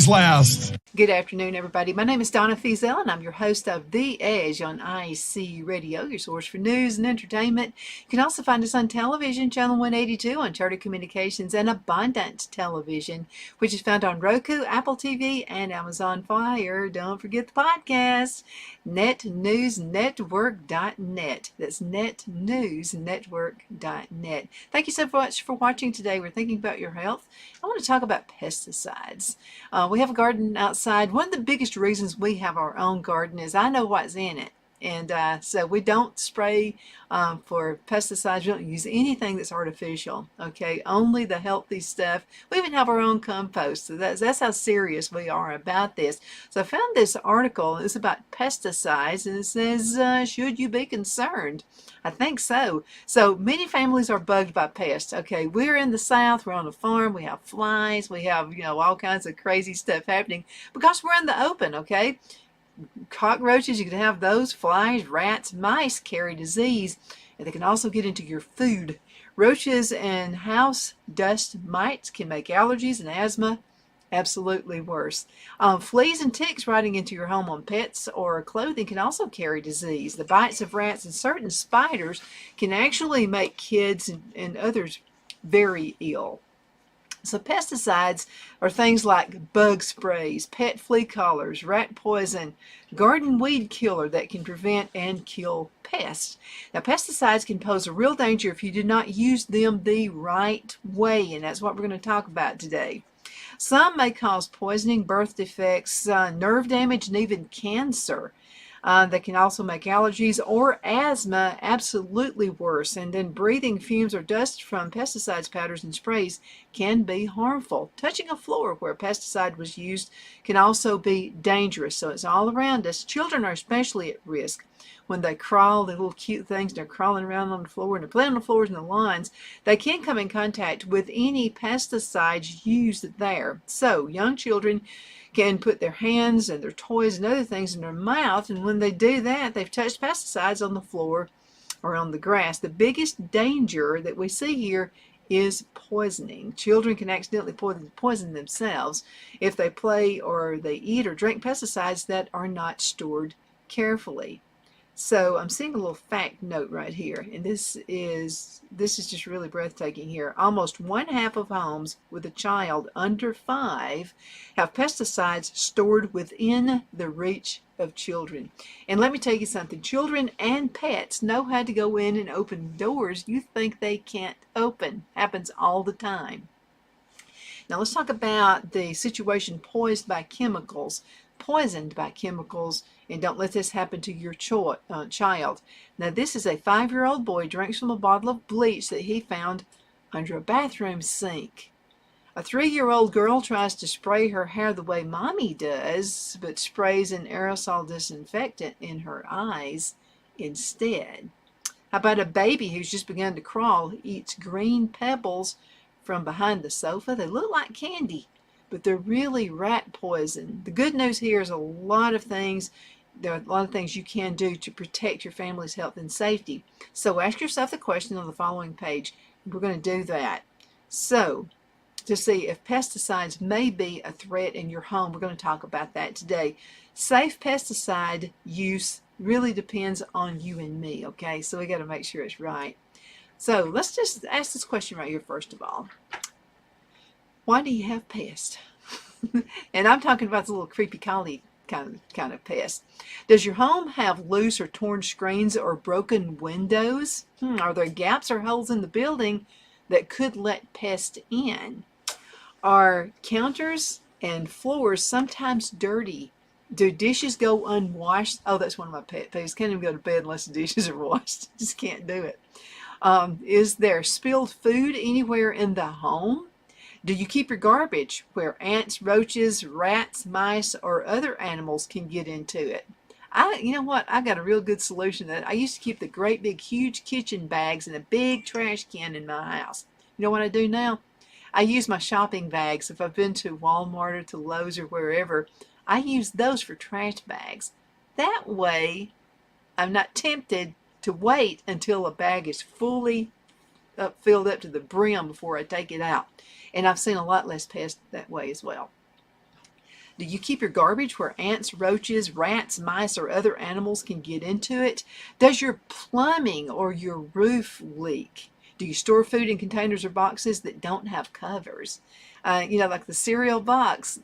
always last. Good afternoon, everybody. My name is Donna Feazell, and I'm your host of The Edge on IC Radio, your source for news and entertainment. You can also find us on television, Channel 182 on Charter Communications and Abundant Television, which is found on Roku, Apple TV, and Amazon Fire. Don't forget the podcast, netnewsnetwork.net. That's netnewsnetwork.net. Thank you so much for watching today. We're thinking about your health. I want to talk about pesticides. We have a garden outside. One of the biggest reasons we have our own garden is I know what's in it. And so we don't spray for pesticides. We don't use anything that's artificial, okay? Only the healthy stuff. We even have our own compost. So that's how serious we are about this. So I found this article. It's about pesticides, and it says, should you be concerned? I think so. So many families are bugged by pests. Okay, we're in the South. We're on a farm. We have flies. We have, all kinds of crazy stuff happening because we're in the open, okay? Cockroaches, you can have those, flies, rats, mice carry disease, and they can also get into your food. Roaches and house dust mites can make allergies and asthma absolutely worse. Fleas and ticks riding into your home on pets or clothing can also carry disease. The bites of rats and certain spiders can actually make kids and others very ill. So pesticides are things like bug sprays, pet flea collars, rat poison, garden weed killer that can prevent and kill pests. Now pesticides can pose a real danger if you do not use them the right way, and that's what we're going to talk about today. Some may cause poisoning, birth defects, nerve damage, and even cancer. They can also make allergies or asthma absolutely worse. And then breathing fumes or dust from pesticides, powders, and sprays can be harmful. Touching a floor where a pesticide was used can also be dangerous. So it's all around us. Children are especially at risk. When they crawl, the little cute things, they're crawling around on the floor and they're playing on the floors and the lawns, they can come in contact with any pesticides used there. So young children can put their hands and their toys and other things in their mouth, and when they do that, they've touched pesticides on the floor or on the grass. The biggest danger that we see here is poisoning. Children can accidentally poison themselves if they play or they eat or drink pesticides that are not stored carefully. So I'm seeing a little fact note right here, and this is just really breathtaking here. Almost 1/2 of homes with a child under 5 have pesticides stored within the reach of children. And let me tell you something, children and pets know how to go in and open doors you think they can't open. Happens all the time. Now let's talk about the situation poisoned by chemicals, and don't let this happen to your child. Now this is a 5-year-old boy drinks from a bottle of bleach that he found under a bathroom sink. A 3-year-old girl tries to spray her hair the way mommy does, but sprays an aerosol disinfectant in her eyes instead. How about a baby who's just begun to crawl, eats green pebbles from behind the sofa? They look like candy, but they're really rat poison. The good news here is there are a lot of things you can do to protect your family's health and safety. So ask yourself the question on the following page. We're going to do that. So to see if pesticides may be a threat in your home, we're going to talk about that today. Safe pesticide use really depends on you and me, okay? So we got to make sure it's right. So let's just ask this question right here first of all. Why do you have pests? And I'm talking about the little creepy crawly kind of pest. Does your home have loose or torn screens or broken windows? Are there gaps or holes in the building that could let pests in? Are counters and floors sometimes dirty? Do dishes go unwashed? Oh, that's one of my pet peeves. Can't even go to bed unless the dishes are washed. Just can't do it. Is there spilled food anywhere in the home? Do you keep your garbage where ants, roaches, rats, mice, or other animals can get into it? You know what? I got a real good solution to that. I used to keep the great big huge kitchen bags in a big trash can in my house. You know what I do now? I use my shopping bags. If I've been to Walmart or to Lowe's or wherever, I use those for trash bags. That way, I'm not tempted to wait until a bag is fully filled up to the brim before I take it out. And I've seen a lot less pests that way as well. Do you keep your garbage where ants, roaches, rats, mice, or other animals can get into it? Does your plumbing or your roof leak? Do you store food in containers or boxes that don't have covers? Like the cereal box,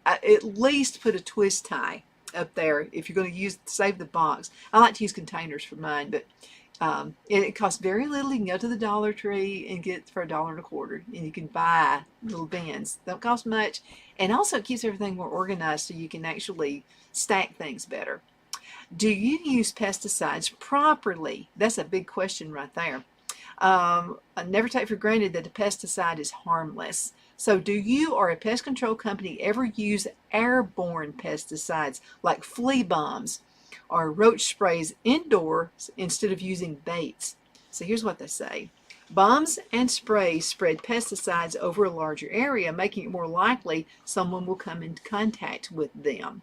at least put a twist tie up there if you're going to save the box. I like to use containers for mine, but it costs very little. You can go to the Dollar Tree and get it for $1.25, and you can buy little bins. Don't cost much, and also it keeps everything more organized so you can actually stack things better. Do you use pesticides properly? That's a big question right there. Never take for granted that a pesticide is harmless. So do you or a pest control company ever use airborne pesticides like flea bombs or roach sprays indoors instead of using baits? So here's what they say. Bombs and sprays spread pesticides over a larger area, making it more likely someone will come into contact with them.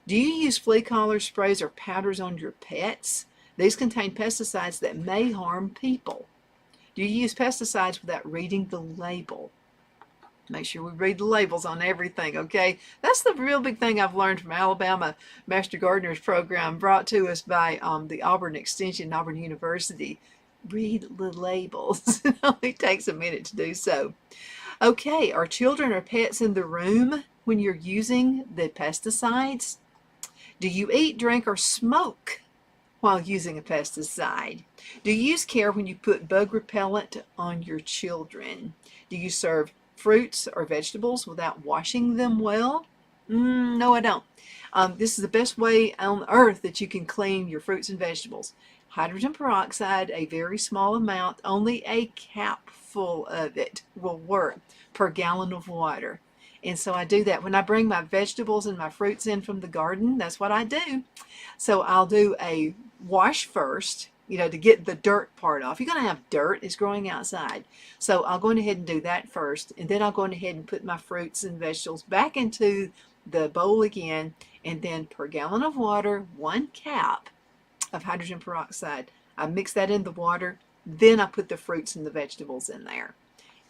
Do you use flea collar sprays or powders on your pets? These contain pesticides that may harm people. Do you use pesticides without reading the label? Make sure we read the labels on everything, okay? That's the real big thing I've learned from Alabama Master Gardeners program brought to us by the Auburn Extension, Auburn University. Read the labels. It only takes a minute to do so. Okay, are children or pets in the room when you're using the pesticides? Do you eat, drink, or smoke while using a pesticide? Do you use care when you put bug repellent on your children? Do you serve fruits or vegetables without washing them well? No, I don't. This is the best way on earth that you can clean your fruits and vegetables. Hydrogen peroxide, a very small amount, only a capful of it will work per gallon of water. And so I do that. When I bring my vegetables and my fruits in from the garden, that's what I do. So I'll do a wash first, to get the dirt part off. You're going to have dirt. It's growing outside. So I'll go ahead and do that first. And then I'll go ahead and put my fruits and vegetables back into the bowl again. And then per gallon of water, 1 cap of hydrogen peroxide. I mix that in the water. Then I put the fruits and the vegetables in there.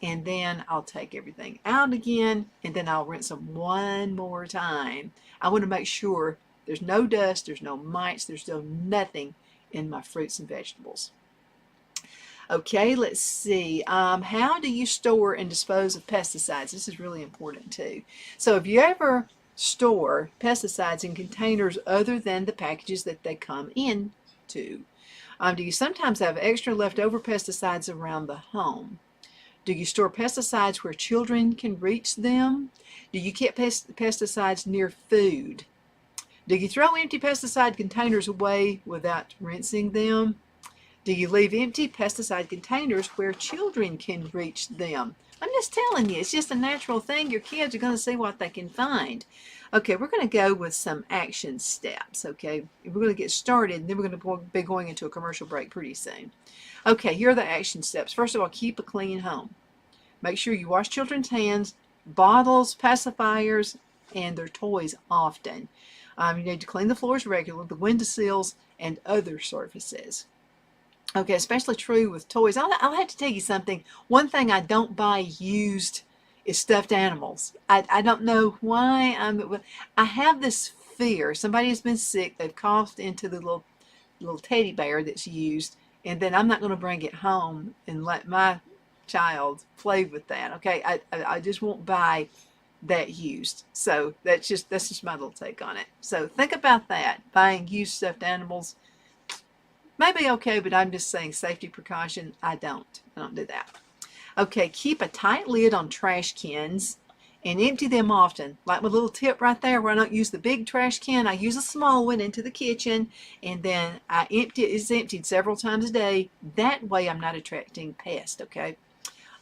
And then I'll take everything out again, and then I'll rinse them one more time. I want to make sure there's no dust, there's no mites, there's no nothing in my fruits and vegetables. Okay, let's see. How do you store and dispose of pesticides? This is really important too. So if you ever store pesticides in containers other than the packages that they come into, do you sometimes have extra leftover pesticides around the home? Do you store pesticides where children can reach them? Do you keep pesticides near food? Do you throw empty pesticide containers away without rinsing them? Do you leave empty pesticide containers where children can reach them? I'm just telling you, it's just a natural thing. Your kids are going to see what they can find. Okay, we're going to go with some action steps, okay? We're going to get started, and then we're going to be going into a commercial break pretty soon. Okay, here are the action steps. First of all, keep a clean home. Make sure you wash children's hands, bottles, pacifiers, and their toys often. You need to clean the floors regularly, the windowsills, and other surfaces. Okay, especially true with toys. I'll have to tell you something. One thing I don't buy used is stuffed animals. I don't know why. I have this fear. Somebody has been sick. They've coughed into the little teddy bear that's used, and then I'm not going to bring it home and let my child play with that. Okay, I just won't buy that used. So that's just my little take on it. So think about that. Buying used stuffed animals may be okay, but I'm just saying safety precaution. I don't do that. Okay, keep a tight lid on trash cans and empty them often. Like my little tip right there, where I don't use the big trash can, I use a small one into the kitchen, and then it's emptied several times a day. That way I'm not attracting pests, okay?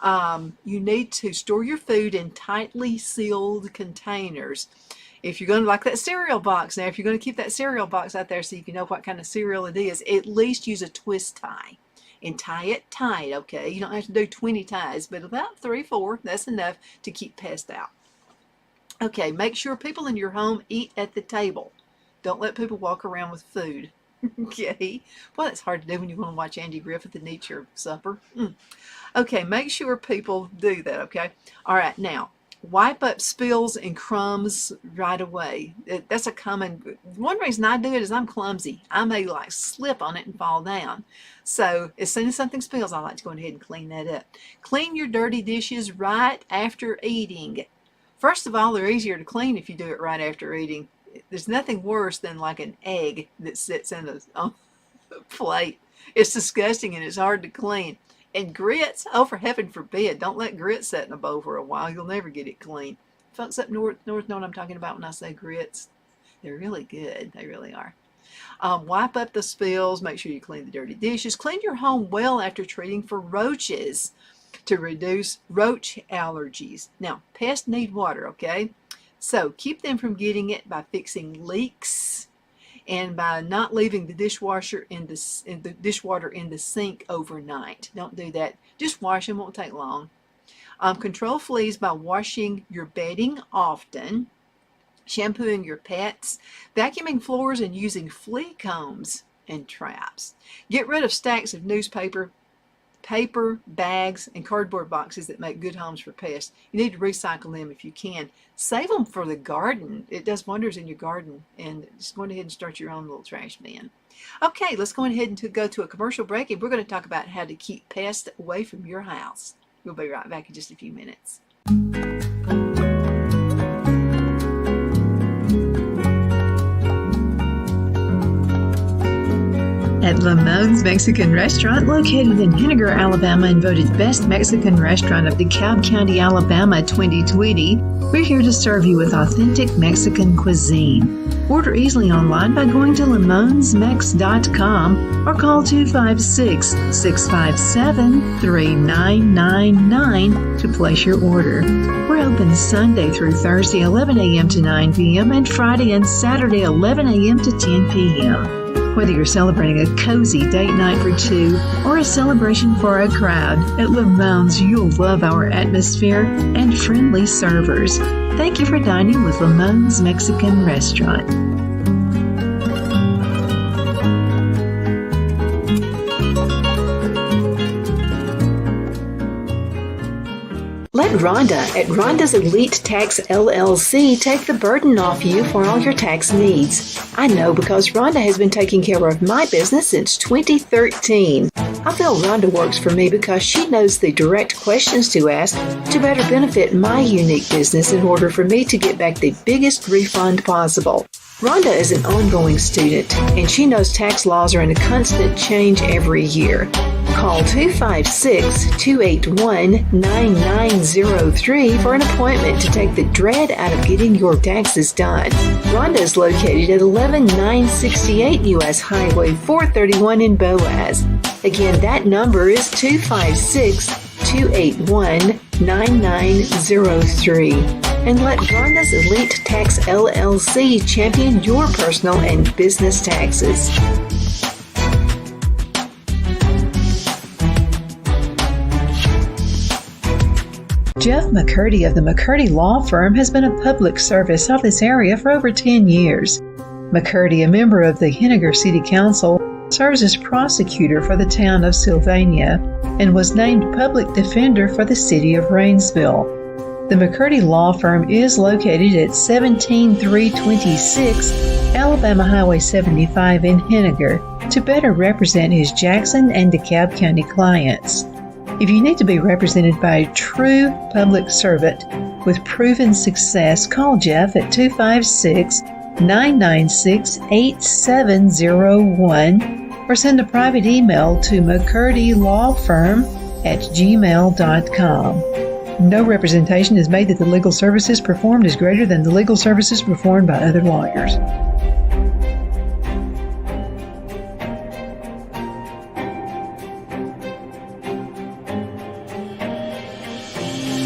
You need to store your food in tightly sealed containers. If you're going to, like that cereal box, now if you're going to keep that cereal box out there so you can know what kind of cereal it is, at least use a twist tie and tie it tight, okay? You don't have to do 20 ties, but about 3, 4, that's enough to keep pests out. Okay, make sure people in your home eat at the table. Don't let people walk around with food. Okay, well, that's hard to do when you want to watch Andy Griffith and eat your supper. Okay, make sure people do that, okay? All right, now, Wipe up spills and crumbs right away. That's a common, one reason I do it is I'm clumsy. I may like slip on it and fall down. So as soon as something spills, I like to go ahead and clean that up. Clean your dirty dishes right after eating. First of all, they're easier to clean if you do it right after eating. There's nothing worse than like an egg that sits on a plate. It's disgusting and it's hard to clean. And grits, oh, for heaven forbid, don't let grits sit in a bowl for a while. You'll never get it clean. Folks up north know what I'm talking about when I say grits. They're really good. They really are. Wipe up the spills. Make sure you clean the dirty dishes. Clean your home well after treating for roaches to reduce roach allergies. Now, pests need water, okay? So keep them from getting it by fixing leaks and by not leaving the dishwater in the sink overnight. Don't do that. Just wash them. Won't take long. Control fleas by washing your bedding often, shampooing your pets, vacuuming floors, and using flea combs and traps. Get rid of stacks of newspaper, paper, bags, and cardboard boxes that make good homes for pests. You need to recycle them if you can. Save them for the garden. It does wonders in your garden. And just go ahead and start your own little trash bin. Okay, let's go ahead and go to a commercial break, and we're going to talk about how to keep pests away from your house. We'll be right back in just a few minutes. At Lamone's Mexican Restaurant, located in Henniger, Alabama, and voted Best Mexican Restaurant of DeKalb County, Alabama 2020, we're here to serve you with authentic Mexican cuisine. Order easily online by going to lamonsmex.com or call 256-657-3999 to place your order. We're open Sunday through Thursday, 11 a.m. to 9 p.m. and Friday and Saturday, 11 a.m. to 10 p.m. Whether you're celebrating a cozy date night for two or a celebration for a crowd, at Lamone's you'll love our atmosphere and friendly servers. Thank you for dining with Lamone's Mexican Restaurant. Let Rhonda at Rhonda's Elite Tax LLC take the burden off you for all your tax needs. I know because Rhonda has been taking care of my business since 2013. I feel Rhonda works for me because she knows the direct questions to ask to better benefit my unique business in order for me to get back the biggest refund possible. Rhonda is an ongoing student, and she knows tax laws are in a constant change every year. Call 256-281-9903 for an appointment to take the dread out of getting your taxes done. Rhonda is located at 11968 U.S. Highway 431 in Boaz. Again, that number is 256-281-9903. And let Rhonda's Elite Tax LLC champion your personal and business taxes. Jeff McCurdy of the McCurdy Law Firm has been a public service of this area for over 10 years. McCurdy, a member of the Henniger City Council, serves as prosecutor for the town of Sylvania and was named public defender for the city of Rainsville. The McCurdy Law Firm is located at 17326 Alabama Highway 75 in Henniger to better represent his Jackson and DeKalb County clients. If you need to be represented by a true public servant with proven success, call Jeff at 256-996-8701 or send a private email to mccurdylawfirm@gmail.com. No representation is made that the legal services performed is greater than the legal services performed by other lawyers.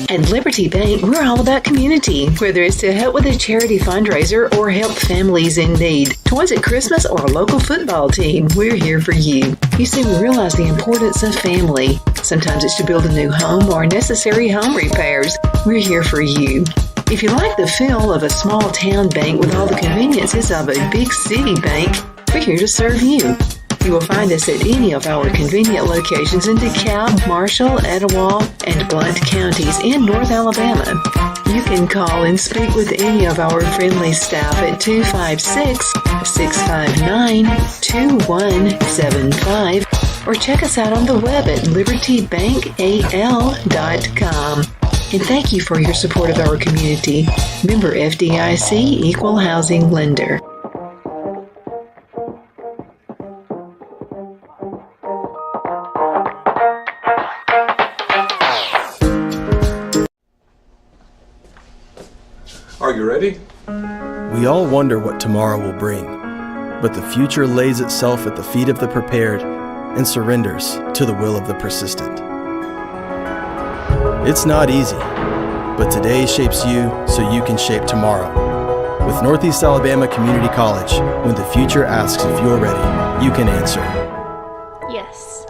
At Liberty Bank, we're all about community, whether it's to help with a charity fundraiser or help families in need. Toys at Christmas or a local football team, we're here for you. You see, we realize the importance of family. Sometimes it's to build a new home or necessary home repairs. We're here for you. If you like the feel of a small town bank with all the conveniences of a big city bank, we're here to serve you. You will find us at any of our convenient locations in DeKalb, Marshall, Etowah, and Blount counties in North Alabama. You can call and speak with any of our friendly staff at 256-659-2175 or check us out on the web at libertybankal.com. And thank you for your support of our community. Member FDIC Equal Housing Lender. Are you ready? We all wonder what tomorrow will bring, but the future lays itself at the feet of the prepared and surrenders to the will of the persistent. It's not easy, but today shapes you so you can shape tomorrow. With Northeast Alabama Community College, when the future asks if you're ready, you can answer yes.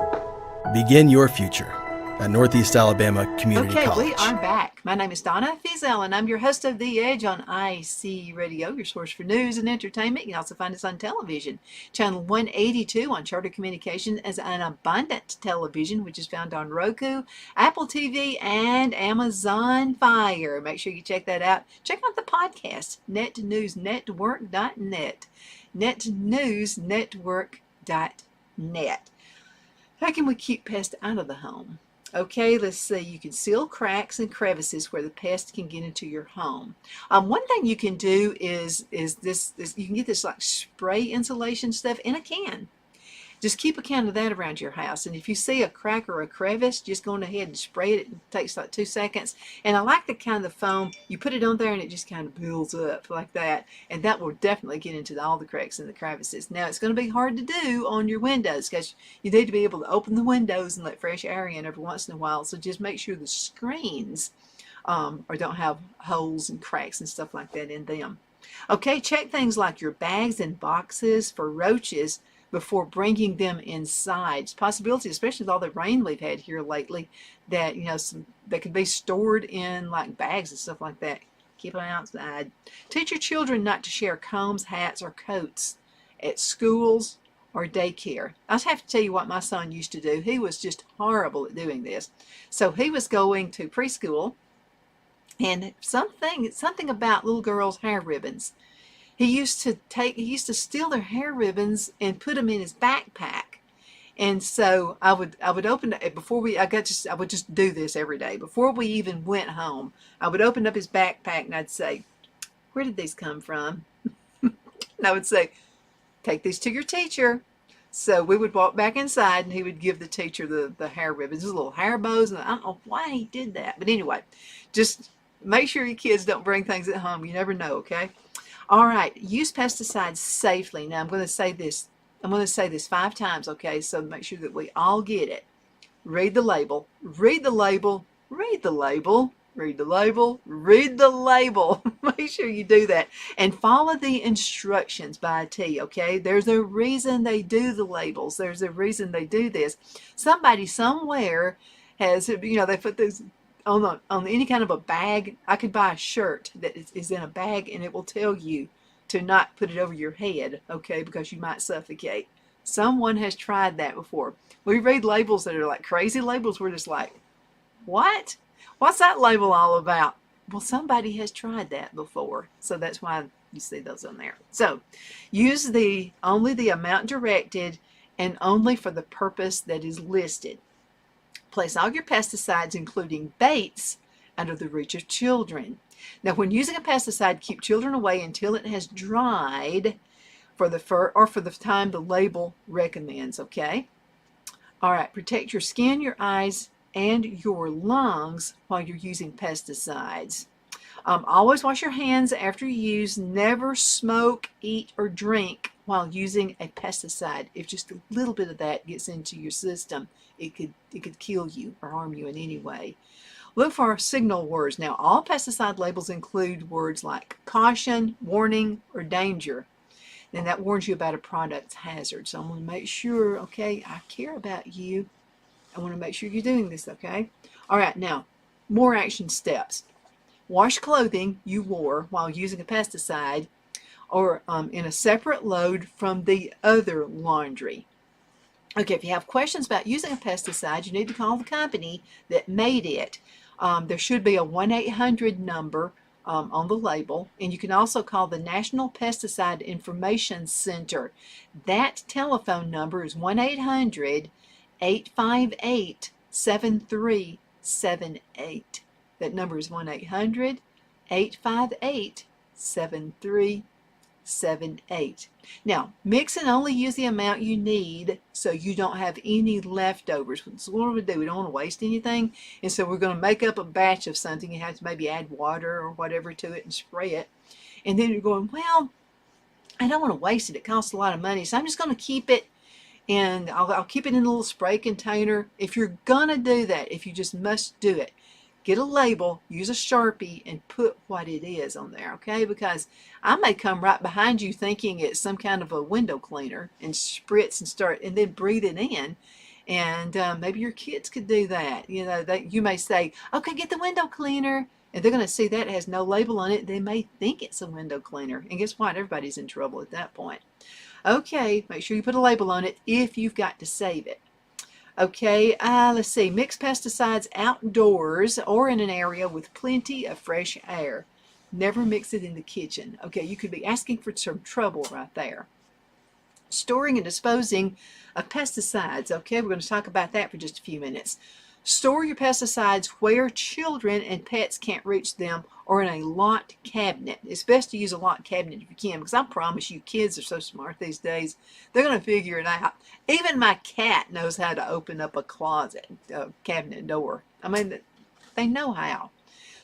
Begin your future at Northeast Alabama Community College. Okay, we are back. My name is Donna Fiesel, and I'm your host of The Edge on IC Radio, your source for news and entertainment. You can also find us on television. Channel 182 on Charter Communications as an Abundant Television, which is found on Roku, Apple TV, and Amazon Fire. Make sure you check that out. Check out the podcast, netnewsnetwork.net. netnewsnetwork.net. How can we keep pests out of the home? Okay, let's see. You can seal cracks and crevices where the pest can get into your home. One thing you can do is this. You can get this like spray insulation stuff in a can. Just keep a can of that around your house. And if you see a crack or a crevice, just go on ahead and spray it. It takes like 2 seconds. And I like the kind of foam. You put it on there and it just kind of builds up like that. And that will definitely get into all the cracks and the crevices. Now, it's going to be hard to do on your windows because you need to be able to open the windows and let fresh air in every once in a while. So just make sure the screens or don't have holes and cracks and stuff like that in them. Okay, check things like your bags and boxes for roaches before bringing them inside. It's a possibility, especially with all the rain we've had here lately, that that could be stored in like bags and stuff like that. Keep them outside. Teach your children not to share combs, hats, or coats at schools or daycare. I have to tell you what my son used to do. He was just horrible at doing this. So he was going to preschool, and something about little girls' hair ribbons. He used to steal their hair ribbons and put them in his backpack. And so I would open it I would just do this every day. Before we even went home, I would open up his backpack and I'd say, "Where did these come from?" And I would say, "Take these to your teacher." So we would walk back inside and he would give the teacher the hair ribbons, his little hair bows. And I don't know why he did that. But anyway, just make sure your kids don't bring things at home. You never know, okay? All right, use pesticides safely. Now I'm going to say this 5 times, okay? So make sure that we all get it. Read the label. Read the label. Read the label. Read the label. Read the label. Make sure you do that. And follow the instructions by a T, okay? There's a reason they do the labels. There's a reason they do this. Somebody somewhere has, they put this on any kind of a bag. I could buy a shirt that is in a bag and it will tell you to not put it over your head, okay, because you might suffocate. Someone has tried that before. We read labels that are like crazy labels. We're just like, what? What's that label all about? Well, somebody has tried that before. So that's why you see those on there. So use only the amount directed and only for the purpose that is listed. Place all your pesticides, including baits, under the reach of children. Now, when using a pesticide, keep children away until it has dried for the time the label recommends, okay? All right, protect your skin, your eyes, and your lungs while you're using pesticides. Always wash your hands after you use. Never smoke, eat, or drink while using a pesticide. If just a little bit of that gets into your system, it could kill you or harm you in any way. Look for signal words. Now, all pesticide labels include words like caution, warning, or danger. And that warns you about a product's hazard. So I'm going to make sure, okay, I care about you. I want to make sure you're doing this, okay? All right, now, more action steps. Wash clothing you wore while using a pesticide or in a separate load from the other laundry. Okay, if you have questions about using a pesticide, you need to call the company that made it. There should be a 1-800 number on the label, and you can also call the National Pesticide Information Center. That telephone number is 1-800-858-7378. That number is 1-800-858-7378. Now, mix and only use the amount you need so you don't have any leftovers. So what do we do? We don't want to waste anything, and so we're going to make up a batch of something. You have to maybe add water or whatever to it and spray it. And then you're going, well, I don't want to waste it. It costs a lot of money, so I'm just going to keep it, and I'll keep it in a little spray container. If you're going to do that, if you just must do it, get a label, use a Sharpie, and put what it is on there, okay? Because I may come right behind you thinking it's some kind of a window cleaner and spritz and start, and then breathe it in. And maybe your kids could do that. You know, you may say, okay, get the window cleaner. And they're going to see that it has no label on it. They may think it's a window cleaner. And guess what? Everybody's in trouble at that point. Okay, make sure you put a label on it if you've got to save it. Okay, let's see. Mix pesticides outdoors or in an area with plenty of fresh air. Never mix it in the kitchen. Okay, you could be asking for some trouble right there. Storing and disposing of pesticides. Okay, we're going to talk about that for just a few minutes. Store your pesticides where children and pets can't reach them or in a locked cabinet. It's best to use a locked cabinet if you can, because I promise you, kids are so smart these days. They're going to figure it out. Even my cat knows how to open up a closet, cabinet door. I mean, they know how.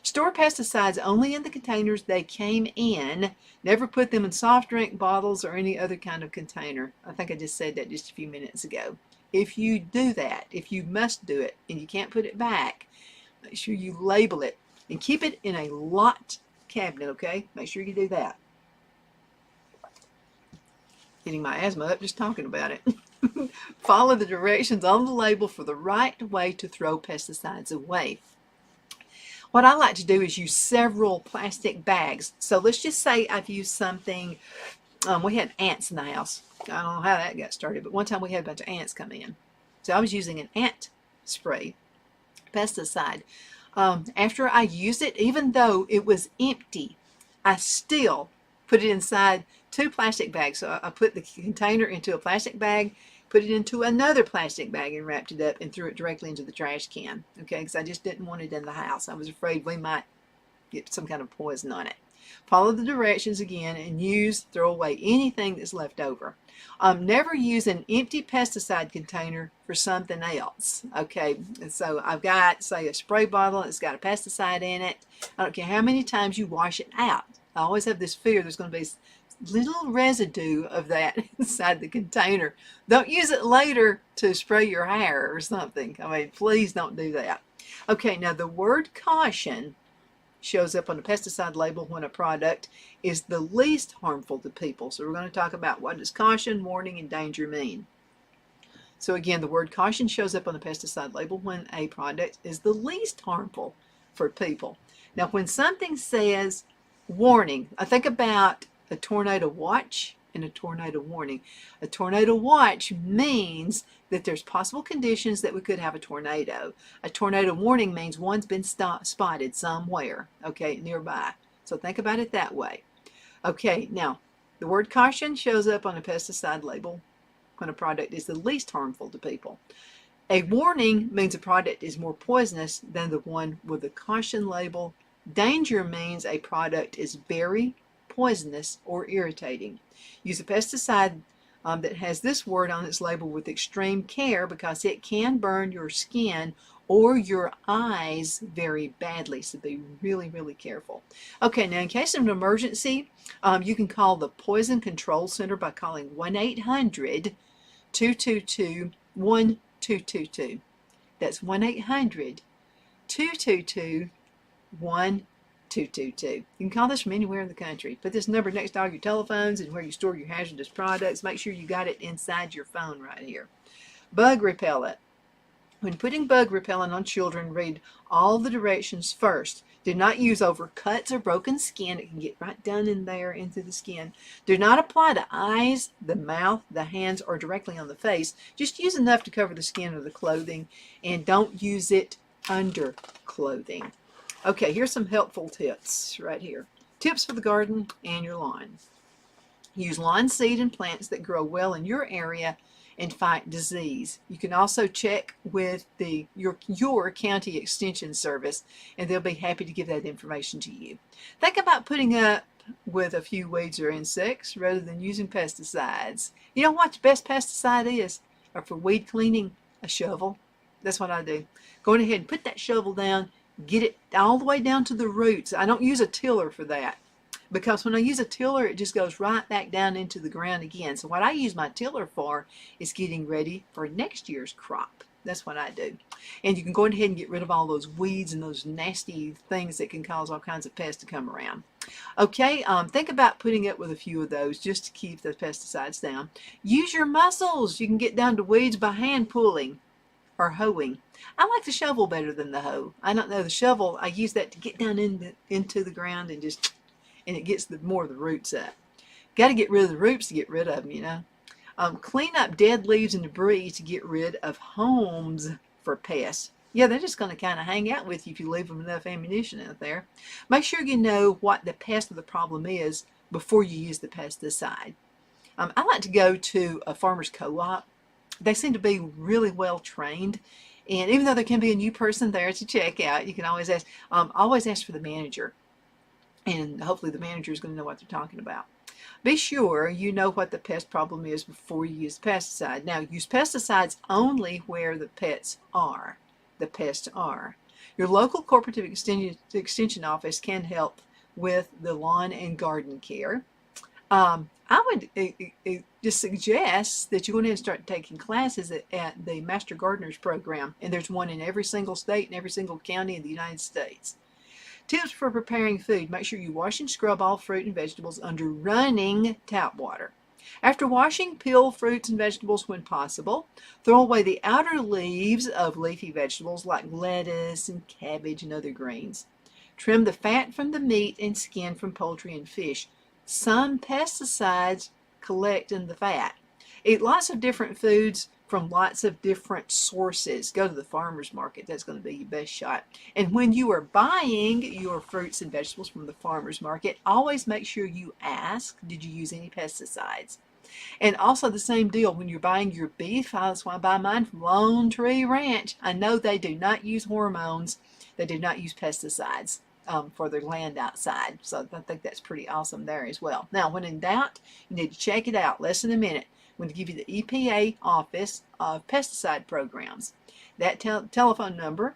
Store pesticides only in the containers they came in. Never put them in soft drink bottles or any other kind of container. I think I just said that just a few minutes ago. If you do that, if you must do it and you can't put it back, make sure you label it and keep it in a locked cabinet, okay? Make sure you do that. Getting my asthma up just talking about it. Follow the directions on the label for the right way to throw pesticides away. What I like to do is use several plastic bags. So let's just say I've used something, we had ants in the house. I don't know how that got started, but one time we had a bunch of ants come in. So I was using an ant spray pesticide. After I used it, even though it was empty, I still put it inside 2 plastic bags. So I put the container into a plastic bag, put it into another plastic bag and wrapped it up and threw it directly into the trash can. Okay, because I just didn't want it in the house. I was afraid we might get some kind of poison on it. Follow the directions again and throw away anything that's left over. Never use an empty pesticide container for something else. Okay, and so I've got, say, a spray bottle. It's got a pesticide in it. I don't care how many times you wash it out. I always have this fear there's going to be little residue of that inside the container. Don't use it later to spray your hair or something. I mean, please don't do that. Okay, now the word caution shows up on the pesticide label when a product is the least harmful to people. So we're going to talk about what does caution, warning, and danger mean. So again, the word caution shows up on the pesticide label when a product is the least harmful for people. Now, when something says warning, I think about a tornado watch and a tornado warning. A tornado watch means that there's possible conditions that we could have a tornado. A tornado warning means one's been spotted somewhere, okay, nearby. So think about it that way. Okay, now, the word caution shows up on a pesticide label when a product is the least harmful to people. A warning means a product is more poisonous than the one with the caution label. Danger means a product is very poisonous or irritating. Use a pesticide that has this word on its label with extreme care because it can burn your skin or your eyes very badly. So be really, really careful. Okay, now in case of an emergency, you can call the Poison Control Center by calling 1-800-222-1222. That's 1-800-222-1222. You can call this from anywhere in the country. Put this number next to all your telephones and where you store your hazardous products. Make sure you got it inside your phone right here. Bug repellent. When putting bug repellent on children, read all the directions first. Do not use over cuts or broken skin. It can get right down in there into the skin. Do not apply to eyes, the mouth, the hands, or directly on the face. Just use enough to cover the skin or the clothing, and don't use it underclothing. Okay, here's some helpful tips right here. Tips for the garden and your lawn. Use lawn seed and plants that grow well in your area and fight disease. You can also check with your county extension service, and they'll be happy to give that information to you. Think about putting up with a few weeds or insects rather than using pesticides. You know what the best pesticide is? Or for weed cleaning, a shovel. That's what I do. Go ahead and put that shovel down, get it all the way down to the roots. I don't use a tiller for that, because when I use a tiller, it just goes right back down into the ground again. So what I use my tiller for is getting ready for next year's crop. That's what I do. And you can go ahead and get rid of all those weeds and those nasty things that can cause all kinds of pests to come around. Okay, think about putting up with a few of those just to keep the pesticides down. Use your muscles. You can get down to weeds by hand pulling or hoeing. I like the shovel better than the hoe. I don't know, the shovel, I use that to get down into the ground and it gets more of the roots up. Got to get rid of the roots to get rid of them, you know. Clean up dead leaves and debris to get rid of homes for pests. Yeah, they're just going to kind of hang out with you if you leave them enough ammunition out there. Make sure you know what the pest or the problem is before you use the pesticide. I like to go to a farmer's co-op. They seem to be really well trained. And even though there can be a new person there to check out, you can always ask for the manager. And hopefully the manager is going to know what they're talking about. Be sure you know what the pest problem is before you use pesticide. Now, use pesticides only where the pests are. Your local cooperative extension office can help with the lawn and garden care. I would just suggest that you go ahead and start taking classes at the Master Gardeners program. And there's one in every single state and every single county in the United States. Tips for preparing food. Make sure you wash and scrub all fruit and vegetables under running tap water. After washing, peel fruits and vegetables when possible. Throw away the outer leaves of leafy vegetables like lettuce and cabbage and other greens. Trim the fat from the meat and skin from poultry and fish. Some pesticides collect in the fat. Eat lots of different foods from lots of different sources. Go to the farmer's market. That's going to be your best shot. And when you are buying your fruits and vegetables from the farmer's market, always make sure you ask, did you use any pesticides? And also the same deal when you're buying your beef. That's why I buy mine from Lone Tree Ranch. I know they do not use hormones. They do not use pesticides for their land outside. So I think that's pretty awesome there as well. Now, when in doubt, you need to check it out. Less than a minute. I'm going to give you the EPA Office of Pesticide Programs. That telephone number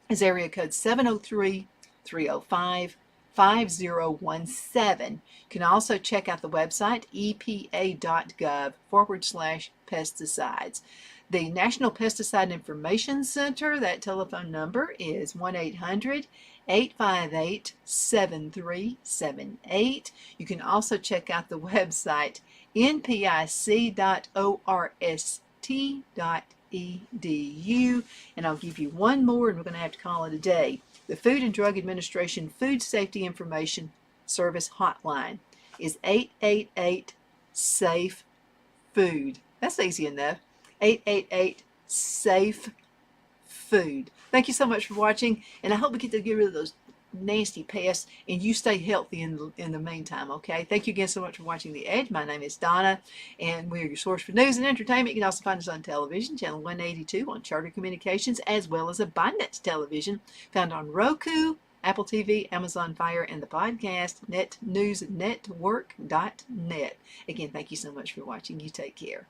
is area code 703-305-5017. You can also check out the website epa.gov/pesticides. The National Pesticide Information Center, that telephone number is 1-800-858-7378. You can also check out the website npic.orst.edu. And I'll give you one more, and we're going to have to call it a day. The Food and Drug Administration Food Safety Information Service hotline is 888-SAFE-FOOD. That's easy enough. 888-SAFE-FOOD. Thank you so much for watching, and I hope we get to get rid of those nasty pests, and you stay healthy in the meantime, okay? Thank you again so much for watching The Edge. My name is Donna, and we're your source for news and entertainment. You can also find us on television, channel 182 on Charter Communications, as well as Abundance Television, found on Roku, Apple TV, Amazon Fire, and the podcast netnewsnetwork.net. Again, thank you so much for watching. You take care.